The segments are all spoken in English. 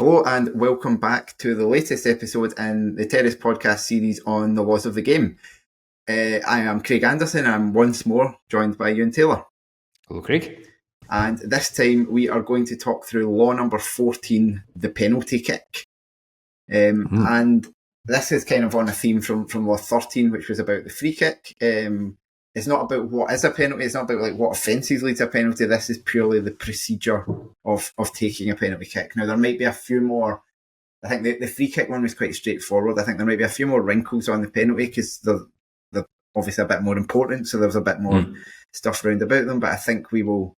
Hello and welcome back to the latest episode in the Terrace podcast series on the laws of the game. I am Craig Anderson. I'm once more joined by Euan Taylor. Hello, Craig. And this time we are going to talk through law number 14, the penalty kick. And this is kind of on a theme from law 13, which was about the free kick. It's not about what is a penalty. It's not about like what offences lead to a penalty. This is purely the procedure of taking a penalty kick. Now, there might be a few more. I think the free kick one was quite straightforward. I think there might be a few more wrinkles on the penalty because they're obviously a bit more important. So there's a bit more stuff around about them. But I think we will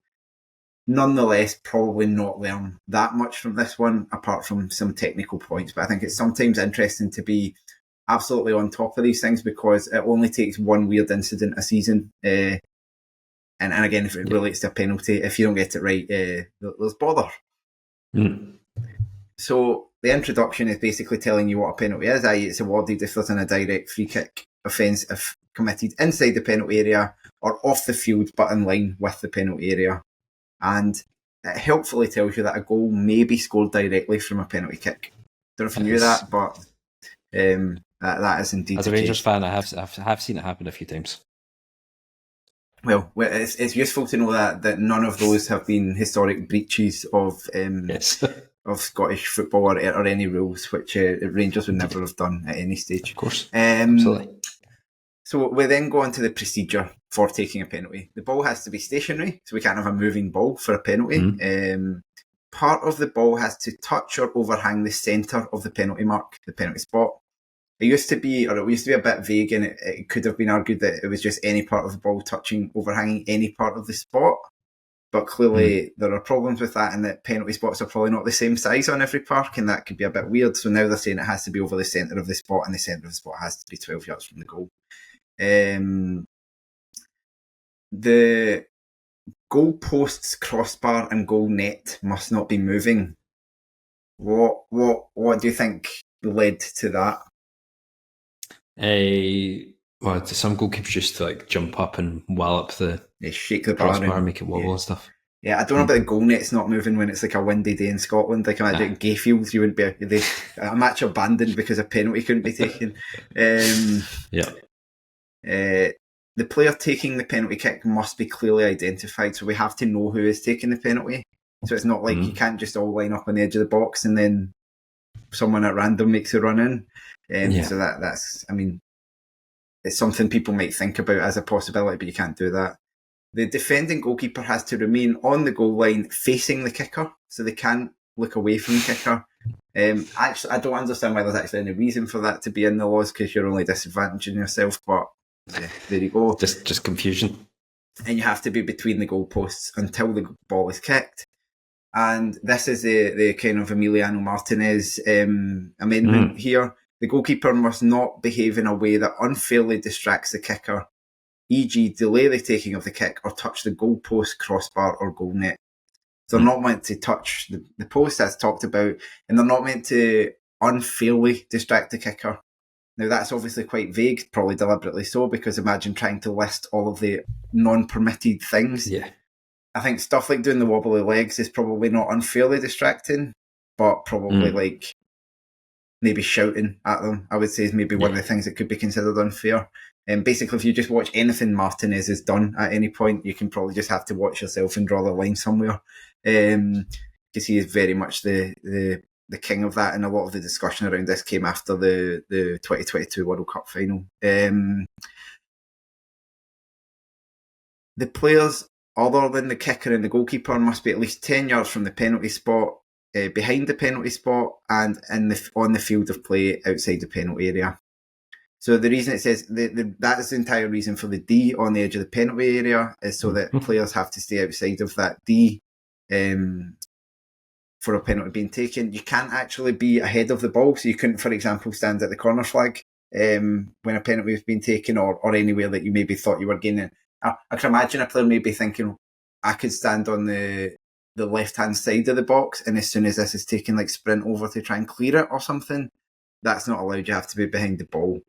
nonetheless probably not learn that much from this one, apart from some technical points. But I think it's sometimes interesting to be absolutely on top of these things because it only takes one weird incident a season. And again, if it relates to a penalty, if you don't get it right, there's bother. So the introduction is basically telling you what a penalty is, i.e. it's awarded if there's an indirect free kick offence if committed inside the penalty area or off the field but in line with the penalty area. And it helpfully tells you that a goal may be scored directly from a penalty kick. Don't know if you knew that, but that is indeed as a Rangers fan, I have seen it happen a few times. Well, it's useful to know that none of those have been historic breaches of of Scottish football or any rules, which Rangers would never have done at any stage. Of course, absolutely. So we then go on to the procedure for taking a penalty. The ball has to be stationary, so we can't have a moving ball for a penalty. Part of the ball has to touch or overhang the centre of the penalty mark, the penalty spot. It used to be a bit vague, and it could have been argued that it was just any part of the ball touching, overhanging any part of the spot. But clearly there are problems with that, and that penalty spots are probably not the same size on every park, and that could be a bit weird. So now they're saying it has to be over the centre of the spot, and the centre of the spot has to be 12 yards from the goal. The goal posts, crossbar, and goal net must not be moving. What do you think led to that? Well, some goalkeepers just to like jump up and wallop the shake the crossbar and make it wobble and stuff. Yeah, I don't know about the goal net's not moving when it's like a windy day in Scotland. Like imagine Gayfield, you wouldn't be a match abandoned because a penalty couldn't be taken. The player taking the penalty kick must be clearly identified, so we have to know who is taking the penalty. So it's not like you can't just all line up on the edge of the box and then someone at random makes a run in. So that's, I mean, it's something people might think about as a possibility, but you can't do that. The defending goalkeeper has to remain on the goal line facing the kicker, so they can't look away from the kicker. Actually, I don't understand why there's actually any reason for that to be in the laws, because you're only disadvantaging yourself, but there you go. Just confusion. And you have to be between the goalposts until the ball is kicked. And this is the kind of Emiliano Martinez amendment here. The goalkeeper must not behave in a way that unfairly distracts the kicker, e.g. delay the taking of the kick or touch the goalpost, crossbar or goal net. So they're not meant to touch the post, that's talked about, and they're not meant to unfairly distract the kicker. Now that's obviously quite vague, probably deliberately so, because imagine trying to list all of the non-permitted things. Yeah. I think stuff like doing the wobbly legs is probably not unfairly distracting, but probably like maybe shouting at them, I would say, is maybe one of the things that could be considered unfair. And basically, if you just watch anything Martinez has done at any point, you can probably just have to watch yourself and draw the line somewhere. Because he is very much the king of that, and a lot of the discussion around this came after the 2022 World Cup final. The players other than the kicker and the goalkeeper must be at least 10 yards from the penalty spot, behind the penalty spot, and on the field of play outside the penalty area. So the reason it says that is the entire reason for the D on the edge of the penalty area, is so that players have to stay outside of that D for a penalty being taken. You can't actually be ahead of the ball, so you couldn't, for example, stand at the corner flag when a penalty was being taken, or anywhere that you maybe thought you were gaining. I can imagine a player maybe thinking, I could stand on the left-hand side of the box, and as soon as this is taken, like sprint over to try and clear it or something. That's not allowed. You have to be behind the ball.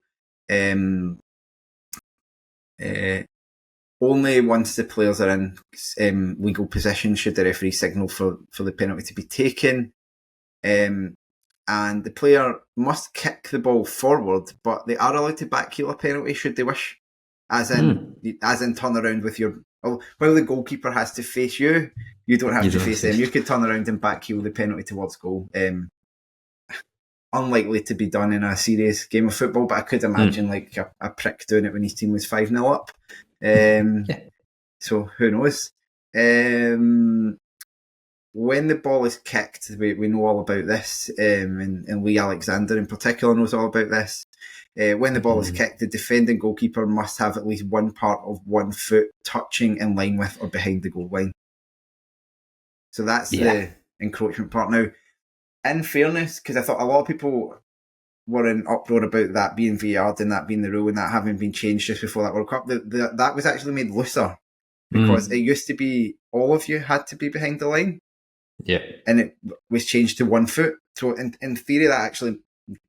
Only once the players are in legal possession should the referee signal for the penalty to be taken. and the player must kick the ball forward, but they are allowed to backheel a penalty should they wish, as in turn around with your. While the goalkeeper has to face you, you don't have to face them. You could turn around and backheel the penalty towards goal. Unlikely to be done in a serious game of football, but I could imagine like a prick doing it when his team was 5-0 up. So who knows? When the ball is kicked, we know all about this, and Lee Alexander in particular knows all about this. When the ball is kicked, the defending goalkeeper must have at least one part of one foot touching in line with or behind the goal line. So that's the encroachment part. Now, in fairness, because I thought a lot of people were in uproar about that being VAR'd and that being the rule and that having been changed just before that World Cup, that was actually made looser because it used to be all of you had to be behind the line. Yeah. And it was changed to 1 foot. So in theory, that actually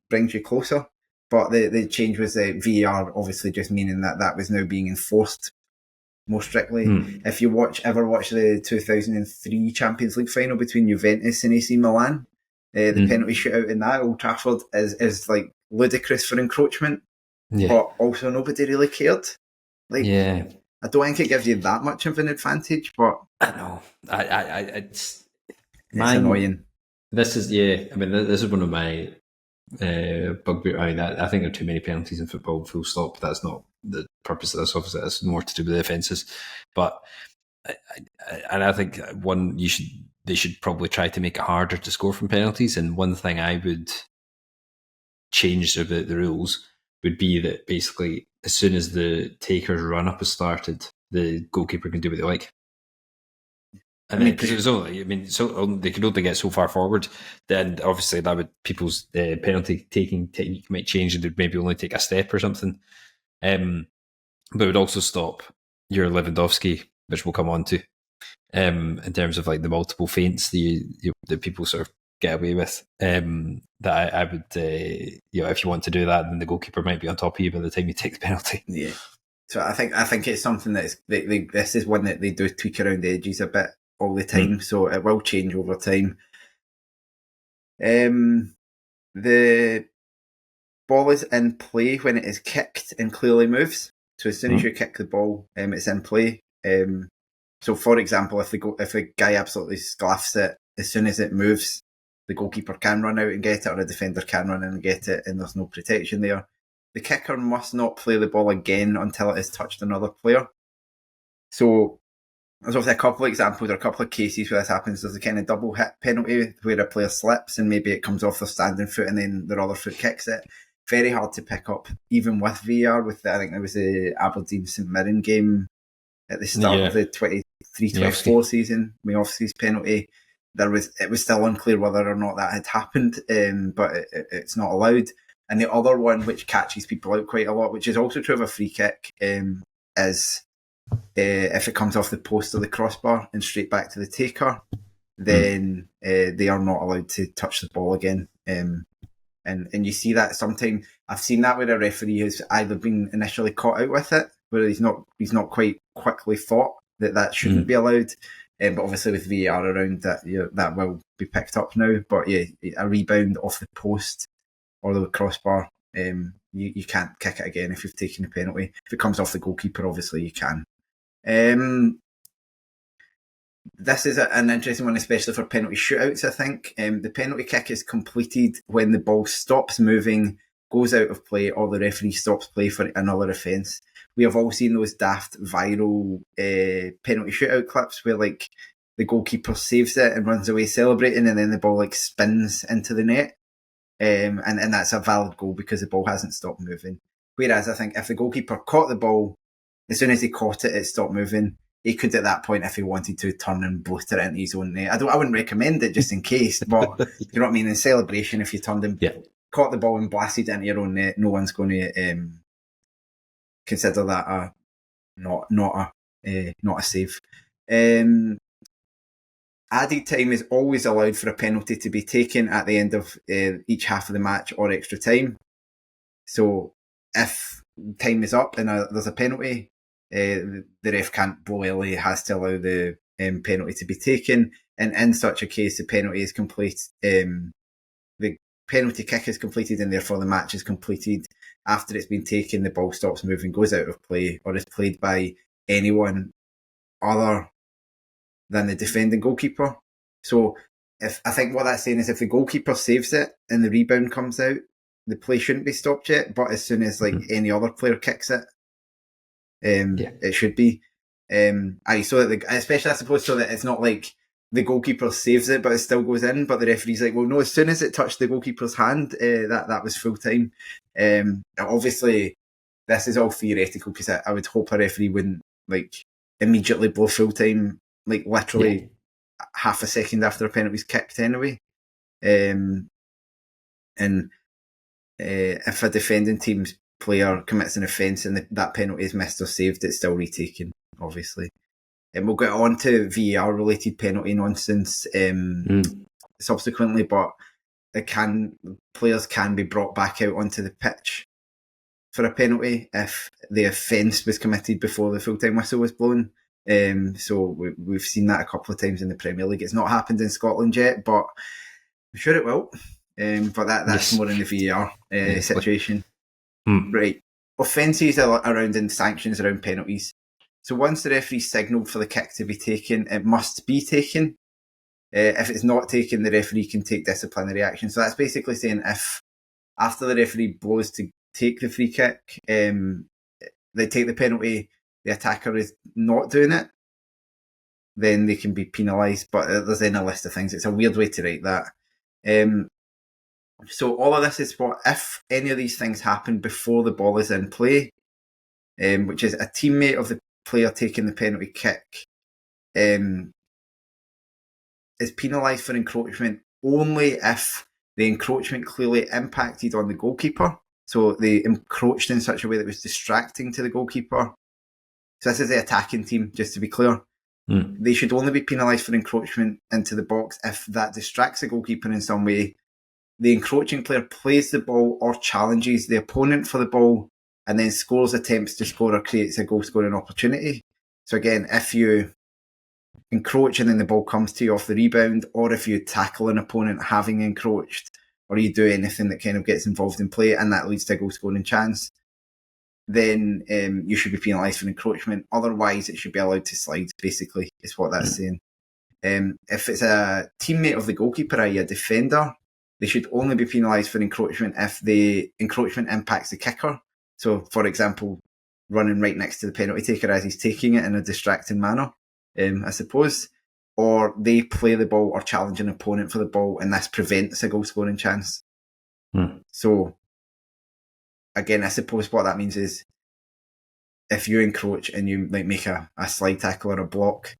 brings you closer. But the change was VAR, obviously just meaning that was now being enforced more strictly. If you ever watch the 2003 Champions League final between Juventus and AC Milan, the penalty shootout in that Old Trafford is like ludicrous for encroachment. Yeah. But also nobody really cared. Like, I don't think it gives you that much of an advantage, but I know. It's annoying. This is this is one of my bugbear. I mean, I think there are too many penalties in football. Full stop. That's not the purpose of this. Obviously, that's more to do with the offences. But I think they should probably try to make it harder to score from penalties. And one thing I would change about the rules would be that basically as soon as the taker's run up has started, the goalkeeper can do what they like. Because it was only, so they could only get so far forward. Then obviously that would people's penalty taking technique might change, and they'd maybe only take a step or something. But it would also stop your Lewandowski, which we'll come on to, in terms of like the multiple feints that people sort of get away with. That I would, if you want to do that, then the goalkeeper might be on top of you by the time you take the penalty. Yeah. So I think it's something that this is one that they do tweak around the edges a bit all the time, so it will change over time. The ball is in play when it is kicked and clearly moves. So as soon as you kick the ball, it's in play. So for example, if a guy absolutely sclaffs it, as soon as it moves, the goalkeeper can run out and get it, or a defender can run in and get it, and there's no protection there. The kicker must not play the ball again until it has touched another player. So there's obviously a couple of examples or a couple of cases where this happens. There's a kind of double hit penalty where a player slips and maybe it comes off their standing foot and then their other foot kicks it. Very hard to pick up, even with VAR. I think there was the Aberdeen St Mirren game at the start of the 23-24 season, Miovski's penalty. It was still unclear whether or not that had happened, but it's not allowed. And the other one, which catches people out quite a lot, which is also true of a free kick, is if it comes off the post or the crossbar and straight back to the taker, then they are not allowed to touch the ball again. And you see that sometimes. I've seen that where a referee has either been initially caught out with it, where he's not quite quickly thought that shouldn't be allowed. But obviously with VAR around that, that will be picked up now. But a rebound off the post or the crossbar, you can't kick it again if you've taken a penalty. If it comes off the goalkeeper, obviously you can. This is an interesting one, especially for penalty shootouts, I think. The penalty kick is completed when the ball stops moving, goes out of play, or the referee stops play for another offence. We have all seen those daft viral penalty shootout clips where like the goalkeeper saves it and runs away celebrating, and then the ball like spins into the net. And that's a valid goal because the ball hasn't stopped moving. Whereas I think if the goalkeeper caught the ball, as soon as he caught it, it stopped moving. He could at that point, if he wanted to, turn and blotter it into his own net. I wouldn't recommend it just in case, but you know what I mean? In celebration, if you turned and caught the ball and blasted it into your own net, no one's going to consider that not a save. Added time is always allowed for a penalty to be taken at the end of each half of the match or extra time. So if time is up and there's a penalty, the ref can't blow early. He has to allow the penalty to be taken. And in such a case, the penalty is complete the penalty kick is completed and therefore the match is completed. After it's been taken, the ball stops moving, goes out of play, or is played by anyone other than the defending goalkeeper. So I think what that's saying is if the goalkeeper saves it and the rebound comes out, the play shouldn't be stopped yet, but as soon as any other player kicks it, it should be. So that especially I suppose so that it's not like the goalkeeper saves it but it still goes in, but the referee's like, well, no, as soon as it touched the goalkeeper's hand, that was full time. Obviously, this is all theoretical because I would hope a referee wouldn't immediately blow full time, literally half a second after a penalty's kicked anyway. And if a defending team's player commits an offence and that penalty is missed or saved, it's still retaken, obviously. And we'll get on to VAR related penalty nonsense subsequently, but players can be brought back out onto the pitch for a penalty if the offence was committed before the full-time whistle was blown. So we've seen that a couple of times in the Premier League. It's not happened in Scotland yet, but I'm sure it will. But that's more in the VAR situation. Right. Offences around and sanctions around penalties. So once the referee signalled for the kick to be taken, it must be taken. If it's not taken, the referee can take disciplinary action. So that's basically saying if after the referee blows to take the free kick, they take the penalty, the attacker is not doing it, then they can be penalised. But there's then a list of things. It's a weird way to write that. So all of this is what if any of these things happen before the ball is in play, which is a teammate of the player taking the penalty kick is penalised for encroachment only if the encroachment clearly impacted on the goalkeeper. So they encroached in such a way that was distracting to the goalkeeper. So this is the attacking team, just to be clear. They should only be penalised for encroachment into the box if that distracts the goalkeeper in some way. The encroaching player plays the ball or challenges the opponent for the ball and then scores, attempts to score, or creates a goal scoring opportunity. So again, if you encroach and then the ball comes to you off the rebound, or if you tackle an opponent having encroached, or you do anything that kind of gets involved in play and that leads to a goal scoring chance, then you should be penalised for encroachment. Otherwise, it should be allowed to slide, basically, is what that's saying. If it's a teammate of the goalkeeper, i.e. a defender, they should only be penalised for encroachment if the encroachment impacts the kicker. So, for example, running right next to the penalty taker as he's taking it in a distracting manner, I suppose. Or they play the ball or challenge an opponent for the ball and this prevents a goal scoring chance. So, again, I suppose what that means is if you encroach and you make a slide tackle or a block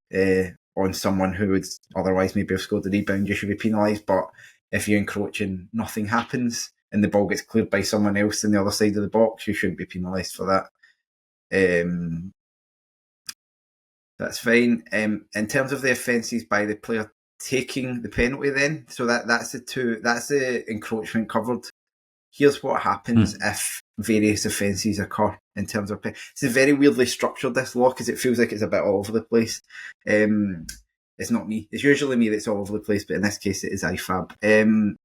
on someone who would otherwise maybe have scored the rebound, you should be penalised. But if you encroach and nothing happens and the ball gets cleared by someone else on the other side of the box, you shouldn't be penalised for that. That's fine. In terms of the offences by the player taking the penalty then, so that's the encroachment covered. Here's what happens if various offences occur in terms of... It's very weirdly structured, this law, because it feels like it's a bit all over the place. It's not me. It's usually me that's all over the place, but in this case it is IFAB.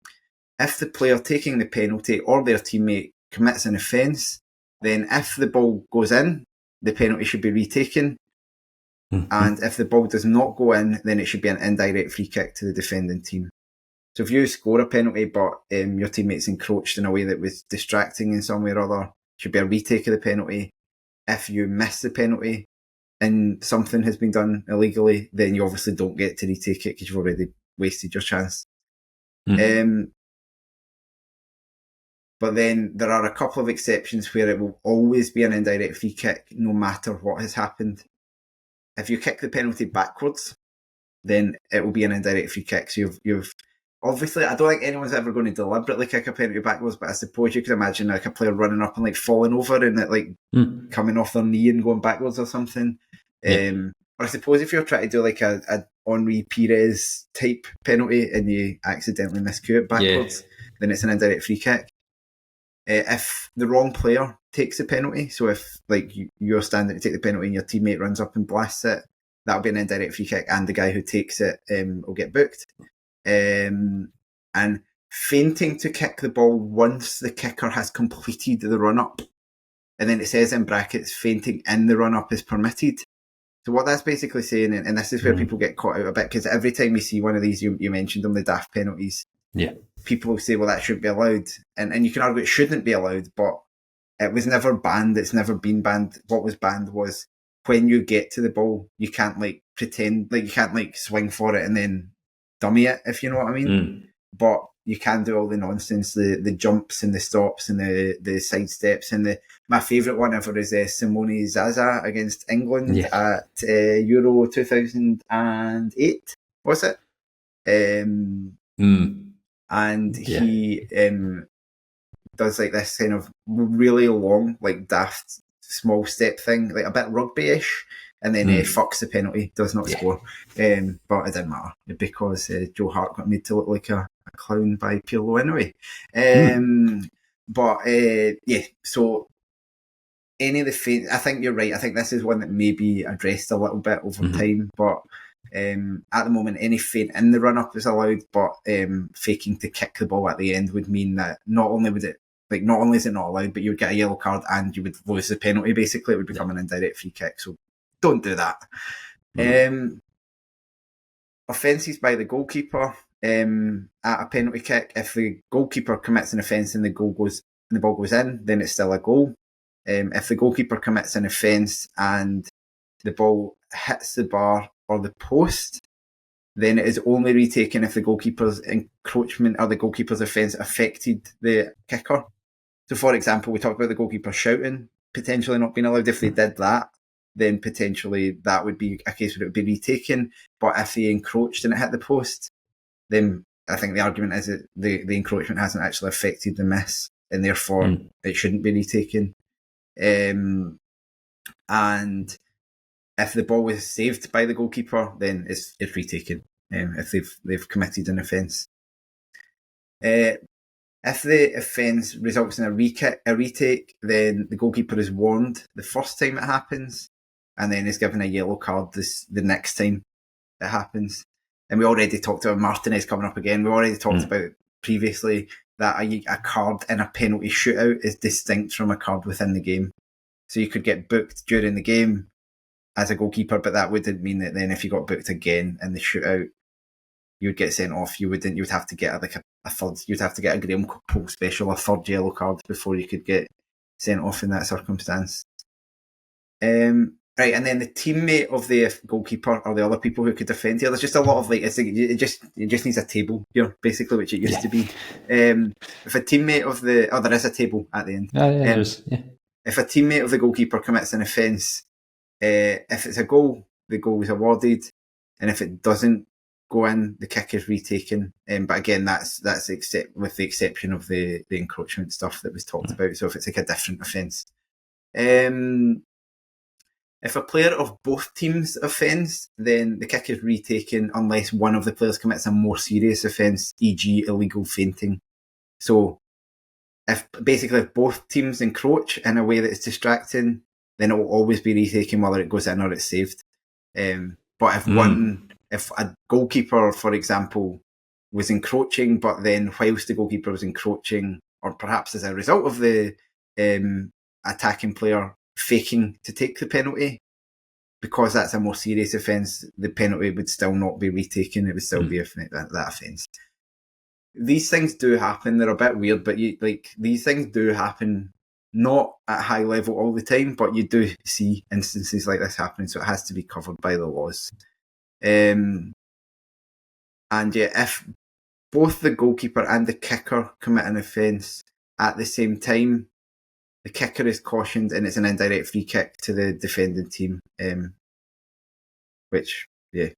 If the player taking the penalty or their teammate commits an offence, then if the ball goes in, the penalty should be retaken. And if the ball does not go in, then it should be an indirect free kick to the defending team. So if you score a penalty but your teammate's encroached in a way that was distracting in some way or other, it should be a retake of the penalty. If you miss the penalty and something has been done illegally, then you obviously don't get to retake it because you've already wasted your chance. But then there are a couple of exceptions where it will always be an indirect free kick no matter what has happened. If you kick the penalty backwards, then it will be an indirect free kick. So you've obviously, I don't think anyone's ever going to deliberately kick a penalty backwards, but I suppose you could imagine like a player running up and falling over and it coming off their knee and going backwards or something. Or I suppose if you're trying to do like a Henri Pires type penalty and you accidentally miscue it backwards, then it's an indirect free kick. If the wrong player takes the penalty, so if you're standing to take the penalty and your teammate runs up and blasts it, that'll be an indirect free kick and the guy who takes it will get booked. And feinting to kick the ball once the kicker has completed the run-up. And then it says in brackets, feinting in the run-up is permitted. So what that's basically saying, and this is where people get caught out a bit, because every time you see one of these, you mentioned them, the daft penalties, people will say, well, that shouldn't be allowed. And you can argue it shouldn't be allowed, but it was never banned. It's never been banned. What was banned was when you get to the ball, you can't pretend, you can't swing for it and then dummy it, if you know what I mean. But you can do all the nonsense, the jumps and the stops and the side steps. And my favourite one ever is Simone Zaza against England at Euro 2008, was it? And he does this kind of really long, daft small step thing, a bit rugby-ish, and then fucks the penalty, does not score. But it didn't matter because Joe Hart got made to look like a clown by Pirlo anyway. So any of the feint, I think you're right. I think this is one that may be addressed a little bit over time, but at the moment, any feint in the run-up is allowed, but faking to kick the ball at the end would mean that not only is it not allowed, but you would get a yellow card and you would lose the penalty. Basically, it would become an indirect free kick. So don't do that. Offences by the goalkeeper at a penalty kick. If the goalkeeper commits an offence and the ball goes in, then it's still a goal. If the goalkeeper commits an offence and the ball hits the bar or the post, then it is only retaken if the goalkeeper's encroachment or the goalkeeper's offence affected the kicker. So, for example, we talked about the goalkeeper shouting, potentially not being allowed. If they did that, then potentially that would be a case where it would be retaken. But if they encroached and it hit the post, then I think the argument is that the encroachment hasn't actually affected the miss, and therefore it shouldn't be retaken. And if the ball was saved by the goalkeeper, then it's retaken if they've committed an offence. If the offence results in a retake, then the goalkeeper is warned the first time it happens, and then is given a yellow card the next time it happens. And we already talked about Martinez coming up again. We already talked about previously that a card in a penalty shootout is distinct from a card within the game. So you could get booked during the game as a goalkeeper, but that wouldn't mean that then if you got booked again in the shootout, you would get sent off. You would have to get a third. You'd have to get a Graham Poll special, a third yellow card before you could get sent off in that circumstance. Right, and then the teammate of the goalkeeper or the other people who could defend here. There's just a lot of it just needs a table here, basically, which it used to be. If a teammate of there is a table at the end. If a teammate of the goalkeeper commits an offence, if it's a goal, the goal is awarded, and if it doesn't go in, the kick is retaken. But again, that's with the exception of the encroachment stuff that was talked about. So if it's a different offence. If a player of both teams offends, then the kick is retaken unless one of the players commits a more serious offence, e.g. illegal feinting. So if both teams encroach in a way that is distracting, then it will always be retaken whether it goes in or it's saved. But if a goalkeeper, for example, was encroaching, but then whilst the goalkeeper was encroaching, or perhaps as a result of the attacking player faking to take the penalty, because that's a more serious offence, the penalty would still not be retaken. It would still be that offence. These things do happen. They're a bit weird, but these things do happen, not at high level all the time, but you do see instances like this happening, so it has to be covered by the laws. And if both the goalkeeper and the kicker commit an offence at the same time, the kicker is cautioned and it's an indirect free kick to the defending team, which, this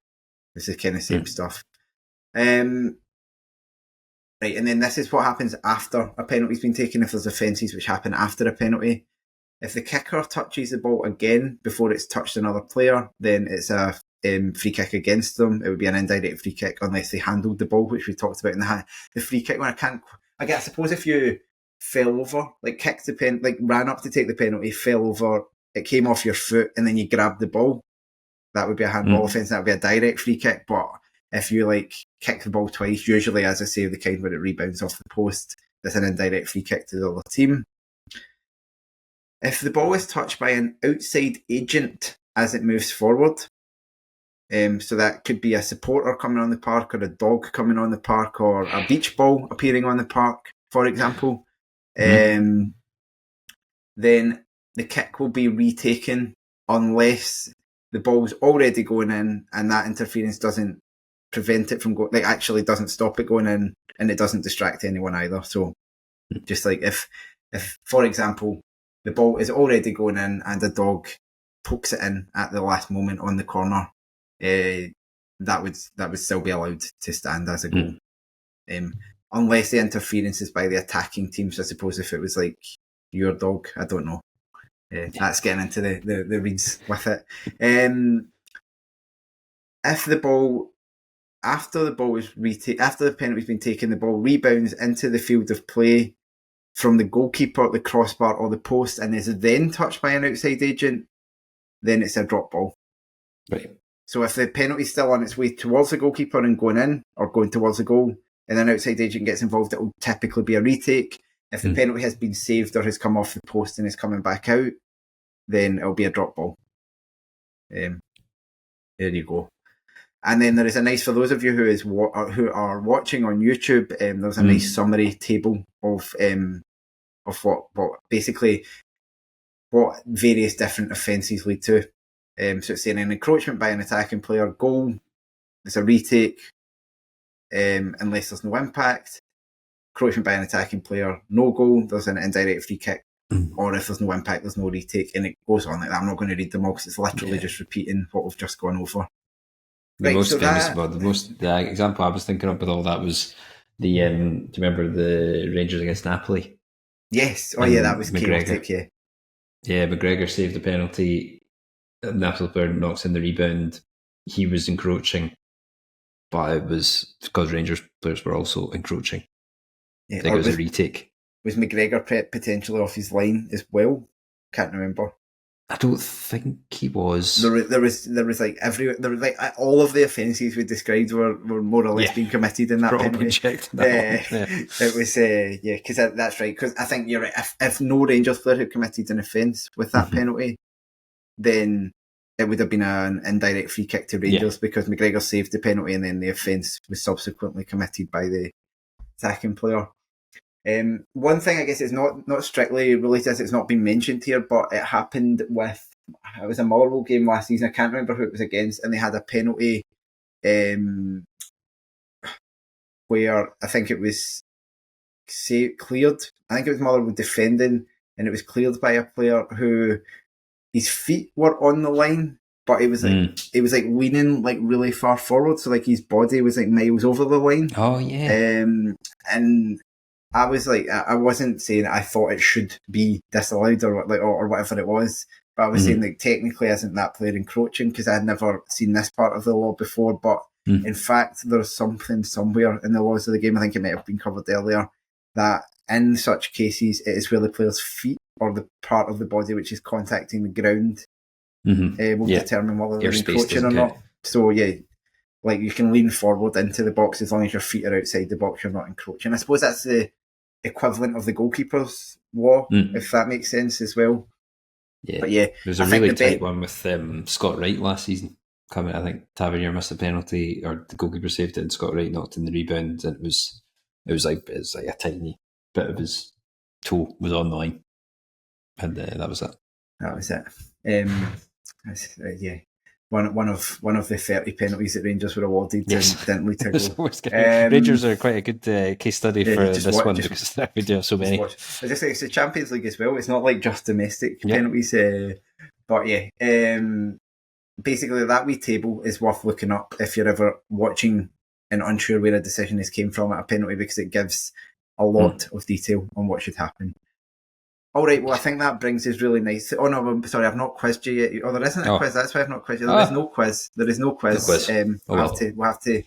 is kind of same stuff. Right, and then this is what happens after a penalty's been taken, if there's offences which happen after a penalty. If the kicker touches the ball again before it's touched another player, then it's a free kick against them. It would be an indirect free kick unless they handled the ball, which we talked about in the free kick one. I suppose if you fell over, kicked the pen, ran up to take the penalty, fell over, it came off your foot, and then you grabbed the ball, that would be a handball offence. That would be a direct free kick. But if you like kick the ball twice, usually, as I say, the kind where it rebounds off the post, that's an indirect free kick to the other team. If the ball is touched by an outside agent as it moves forward, so that could be a supporter coming on the park, or a dog coming on the park, or a beach ball appearing on the park, for example, then the kick will be retaken unless the ball's already going in and that interference doesn't prevent it from going, like actually doesn't stop it going in, and it doesn't distract anyone either. So just like if for example, the ball is already going in and a dog pokes it in at the last moment on the corner, that would still be allowed to stand as a goal. Unless the interference is by the attacking team. So I suppose if it was like your dog, I don't know. That's getting into the reeds with it. If the ball, after the penalty's been taken, the ball rebounds into the field of play from the goalkeeper, the crossbar, or the post, and is then touched by an outside agent, then it's a drop ball. Right. So if the penalty's still on its way towards the goalkeeper and going in, or going towards the goal, and an outside agent gets involved, it will typically be a retake. If the penalty has been saved or has come off the post and is coming back out, then it'll be a drop ball. There you go. And then there is a nice, for those of you who are watching on YouTube, there's a nice summary table of what basically what various different offences lead to. So it's saying an encroachment by an attacking player, goal, it's a retake, unless there's no impact. Encroachment by an attacking player, no goal, there's an indirect free kick. Or if there's no impact, there's no retake, and it goes on like that. I'm not going to read them all because it's literally just repeating what we've just gone over. The example I was thinking of with all that was the. Do you remember the Rangers against Napoli? Yes. Oh, yeah, that was chaotic. Yeah, McGregor saved the penalty. Napoli player knocks in the rebound. He was encroaching, but it was because Rangers players were also encroaching. I think it was a retake. Was McGregor potentially off his line as well? Can't remember. I don't think he was. There was like all of the offences we described were more or less being committed in that penalty. It was because that's right. Because I think you're right. If no Rangers player had committed an offence with that penalty, then it would have been an indirect free kick to Rangers because McGregor saved the penalty and then the offence was subsequently committed by the attacking player. One thing I guess is not strictly related, it's not been mentioned here, but it happened it was a Motherwell game last season, I can't remember who it was against, and they had a penalty where I think it was cleared. I think it was Motherwell defending, and it was cleared by a player who his feet were on the line, but it was like leaning like really far forward, so like his body was like miles over the line. Oh yeah. And I was like, I wasn't saying I thought it should be disallowed or whatever it was, but I was saying like technically isn't that player encroaching because I had never seen this part of the law before. But in fact, there's something somewhere in the laws of the game, I think it might have been covered earlier, that in such cases it is where the player's feet or the part of the body which is contacting the ground will determine whether they're encroaching or not. So yeah, like you can lean forward into the box as long as your feet are outside the box, you're not encroaching. I suppose that's the equivalent of the goalkeeper's law, if that makes sense as well. Yeah, but yeah, there's a really tight one with Scott Wright last season. I think Tavernier missed a penalty, or the goalkeeper saved it, and Scott Wright knocked in the rebound, and it was like a tiny bit of his toe was on the line, and that was it. That was it. Yeah. One of the 30 penalties that Rangers were awarded didn't lead to a goal. Rangers are quite a good case study for this one because we do have so many. It's the Champions League as well. It's not like just domestic penalties. But yeah, basically that wee table is worth looking up if you're ever watching and unsure where a decision has came from at a penalty, because it gives a lot of detail on what should happen. All right, well, I think that brings us really nice. Oh, no, I'm sorry, I've not quizzed you yet. Oh, there isn't a quiz. That's why I've not quizzed you. There is no quiz. We'll have to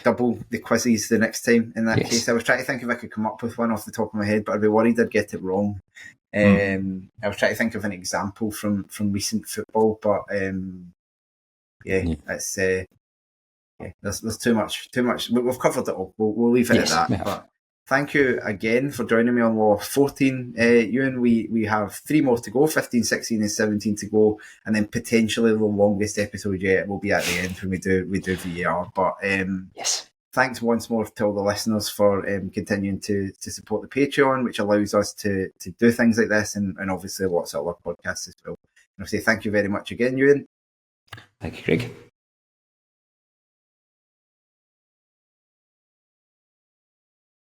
double the quizzes the next time in that case. I was trying to think if I could come up with one off the top of my head, but I'd be worried I'd get it wrong. I was trying to think of an example from recent football, but it's there's too much. We've covered it all. We'll leave it at that. But thank you again for joining me on Law 14. Euan, we have 3 more to go, 15, 16 and 17 to go, and then potentially the longest episode yet will be at the end when we do VAR. But thanks once more to all the listeners for continuing to support the Patreon, which allows us to do things like this and obviously lots of other podcasts as well. And I'll say thank you very much again, Euan. Thank you, Greg.